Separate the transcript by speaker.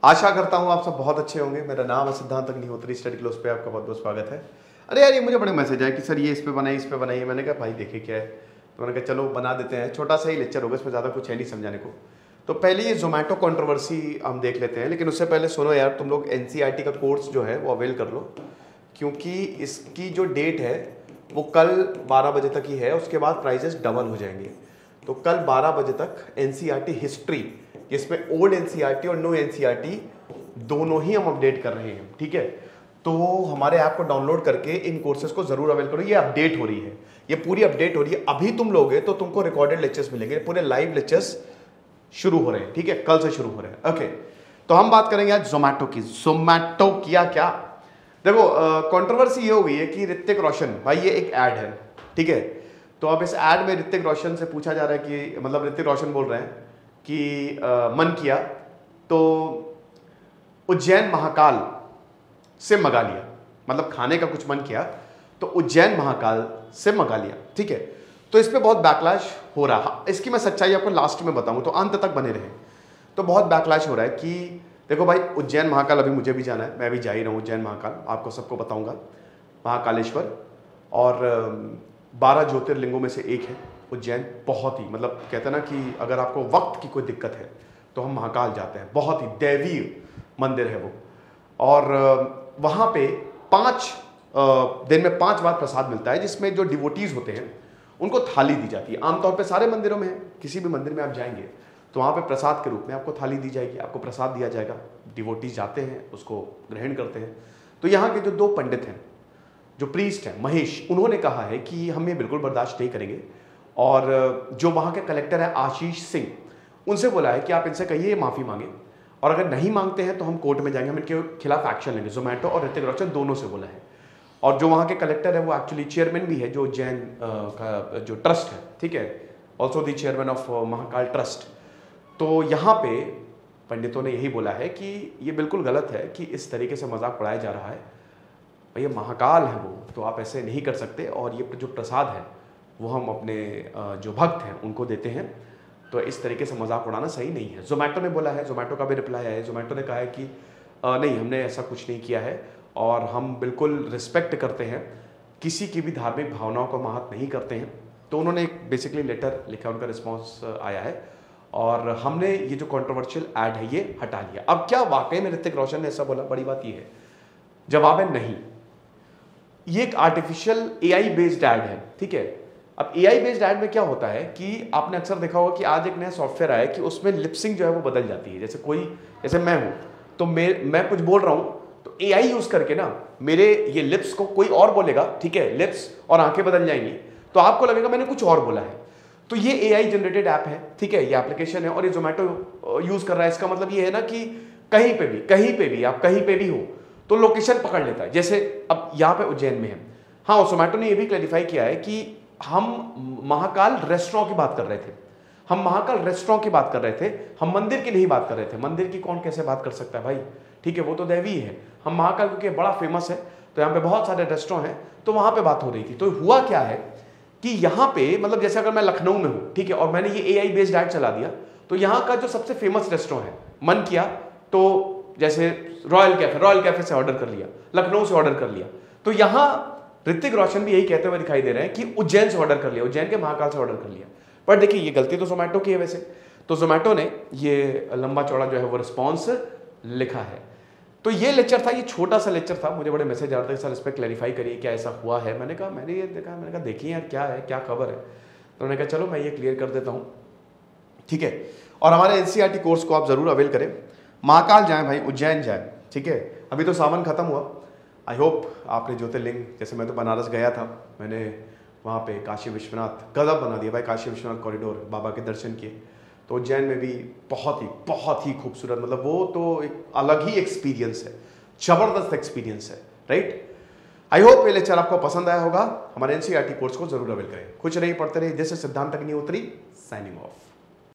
Speaker 1: आशा करता हूँ आप सब बहुत अच्छे होंगे। मेरा नाम है सिद्धांत अग्निहोत्री, स्टडी क्लोज पे आपका बहुत बहुत स्वागत है। अरे यार, ये मुझे बड़े मैसेज आए कि सर ये इस पे बनाइए, इस पे बनाइए। मैंने कहा भाई देखे क्या है, तो मैंने कहा चलो बना देते हैं। छोटा सा ही लेक्चर होगा, इसमें ज़्यादा कुछ है नहीं समझाने को। तो पहले ये जोमेटो कंट्रोवर्सी हम देख लेते हैं, लेकिन उससे पहले सुनो यार, तुम लोग NCERT का कोर्स जो है वो अवेल कर लो, क्योंकि इसकी जो डेट है वो कल 12 बजे तक ही है। उसके बाद प्राइजेस डबल हो जाएंगे। तो कल 12 बजे तक NCERT हिस्ट्री, जिसमें ओल्ड NCERT और न्यू NCERT दोनों ही हम अपडेट कर रहे हैं, ठीक है। तो हमारे ऐप को डाउनलोड करके इन कोर्सेज को जरूर अवेल करो। ये अपडेट हो रही है, ये पूरी अपडेट हो रही है। अभी तुम लोगे तो तुमको रिकॉर्डेड लेक्चर्स मिलेंगे, पूरे लाइव लेक्चर्स शुरू हो रहे हैं, ठीक है, कल से शुरू हो रहे हैं। ओके, तो हम बात करेंगे आज जोमेटो की। जोमेटो किया क्या? देखो, कंट्रोवर्सी ये हो गई है कि ऋतिक रोशन, भाई ये एक ऐड है, ठीक है। तो अब इस ऐड में ऋतिक रोशन से पूछा जा रहा है कि, मतलब ऋतिक रोशन बोल रहे हैं कि मन किया तो उज्जैन महाकाल से मंगा लिया, मतलब खाने का कुछ मन किया तो उज्जैन महाकाल से मंगा लिया, ठीक है। तो इस पे बहुत बैकलैश हो रहा है। इसकी मैं सच्चाई आपको लास्ट में बताऊं, तो अंत तक बने रहे। तो बहुत बैकलैश हो रहा है कि देखो भाई, उज्जैन महाकाल अभी मुझे भी जाना है, मैं भी जा ही रहा हूँ उज्जैन महाकाल, आपको सबको बताऊंगा। महाकालेश्वर और 12 ज्योतिर्लिंगों में से एक है उज्जैन। बहुत ही, मतलब कहते हैं ना कि अगर आपको वक्त की कोई दिक्कत है तो हम महाकाल जाते हैं। बहुत ही दैवीय मंदिर है वो। और वहाँ पे 5 दिन में 5 बार प्रसाद मिलता है, जिसमें जो डिवोटीज होते हैं उनको थाली दी जाती है। आमतौर पे सारे मंदिरों में है, किसी भी मंदिर में आप जाएंगे तो वहाँ पे प्रसाद के रूप में आपको थाली दी जाएगी, आपको प्रसाद दिया जाएगा। डिवोटीज जाते हैं, उसको ग्रहण करते हैं। तो यहाँ के जो 2 पंडित हैं, जो प्रीस्ट हैं, महेश, उन्होंने कहा है कि हम ये बिल्कुल बर्दाश्त नहीं करेंगे। और जो वहाँ के कलेक्टर है आशीष सिंह, उनसे बोला है कि आप इनसे कहिए माफ़ी मांगे, और अगर नहीं मांगते हैं तो हम कोर्ट में जाएंगे, हम इनके खिलाफ एक्शन लेंगे। जोमेटो और ऋतिक रोशन दोनों से बोला है। और जो वहाँ के कलेक्टर है वो एक्चुअली चेयरमैन भी है जो उज्जैन का जो ट्रस्ट है, ठीक है, also the chairman of Mahakal trust. तो यहाँ पे पंडितों ने यही बोला है कि ये बिल्कुल गलत है कि इस तरीके से मजाक उड़ाया जा रहा है। भैया महाकाल है वो, तो आप ऐसे नहीं कर सकते। और ये जो प्रसाद है वो हम अपने जो भक्त हैं उनको देते हैं, तो इस तरीके से मजाक उड़ाना सही नहीं है। जोमेटो ने बोला है, जोमेटो का भी रिप्लाई आया है। जोमेटो ने कहा है कि नहीं, हमने ऐसा कुछ नहीं किया है और हम बिल्कुल रिस्पेक्ट करते हैं, किसी की भी धार्मिक भावनाओं को महत्व नहीं करते हैं। तो उन्होंने एक बेसिकली लेटर लिखा, उनका रिस्पॉन्स आया है और हमने ये जो कंट्रोवर्शियल ऐड है ये हटा लिया। अब क्या वाकई में ऋतिक रोशन ने ऐसा बोला? बड़ी बात ये है, जवाब है नहीं। ये एक आर्टिफिशियल AI बेस्ड ऐड है, ठीक है। अब AI बेस्ड ऐड में क्या होता है कि आपने अक्सर देखा होगा कि आज एक नया सॉफ्टवेयर आया है कि उसमें लिपसिंग जो है वो बदल जाती है। जैसे मैं हूं तो मैं कुछ बोल रहा हूं तो AI यूज करके ना मेरे ये लिप्स को कोई और बोलेगा, ठीक है, लिप्स और आंखें बदल जाएंगी, तो आपको लगेगा मैंने कुछ और बोला है। तो ये AI जनरेटेड ऐप है, ठीक है, ये एप्लीकेशन है और ये जोमेटो यूज कर रहा है। इसका मतलब ये है ना कि कहीं पे भी आप कहीं पे भी हो तो लोकेशन पकड़ लेता है। जैसे अब यहाँ पे उज्जैन में है, हाँ, जोमेटो ने ये भी क्लैरिफाई किया है कि हम महाकाल रेस्टोरेंट की बात कर रहे थे, हम महाकाल रेस्टोरेंट की बात कर रहे थे, हम मंदिर की नहीं बात कर रहे थे। मंदिर की कौन कैसे बात कर सकता है भाई, ठीक है, वो तो दैवी है। हम महाकाल क्योंकि बड़ा फेमस है तो यहाँ पे बहुत सारे रेस्टोरेंट हैं, तो वहां पे बात हो रही थी। तो हुआ क्या है कि यहाँ पे, मतलब जैसे अगर मैं लखनऊ में हूँ, ठीक है, और मैंने ये AI बेस्ड ऐड चला दिया, तो यहाँ का जो सबसे फेमस रेस्टोरेंट है, मन किया तो जैसे रॉयल कैफे से ऑर्डर कर लिया, लखनऊ से ऑर्डर कर लिया, तो यहाँ ऋतिक रोशन भी यही कहते हुए दिखाई दे रहे हैं कि उज्जैन से ऑर्डर कर लिया, उज्जैन के महाकाल से ऑर्डर कर लिया। पर देखिए, ये गलती तो जोमेटो की है वैसे। तो जोमेटो ने ये लंबा चौड़ा जो है वो रिस्पॉन्स लिखा है। तो ये लेक्चर था, ये छोटा सा लेक्चर था। मुझे बड़े मैसेज आ रहे थे सर इस पर क्लैरिफाई करिए क्या ऐसा हुआ है। मैंने ये देखा, मैंने कहा देखिए यार क्या है, क्या खबर है। तो उन्होंने कहा चलो मैं ये क्लियर कर देता हूँ, ठीक है। और हमारे NCERT कोर्स को आप जरूर अवेल करें। महाकाल जाएं भाई, उज्जैन जाएं, ठीक है। अभी तो सावन खत्म हुआ। आई होप आपने ज्योतिर्लिंग, जैसे मैं तो बनारस गया था, मैंने वहाँ पे काशी विश्वनाथ गजब बना दिया भाई, काशी विश्वनाथ कॉरिडोर, बाबा के दर्शन किए। तो उज्जैन में भी बहुत ही खूबसूरत, मतलब वो तो एक अलग ही एक्सपीरियंस है, जबरदस्त एक्सपीरियंस है, राइट। आई होप ये लेक्चर आपको पसंद आया होगा। हमारे NCERT कोर्स को जरूर अवेल करें। कुछ नहीं, पढ़ते रहिए। दिस इज सिद्धांत अग्निहोत्री, साइनिंग ऑफ।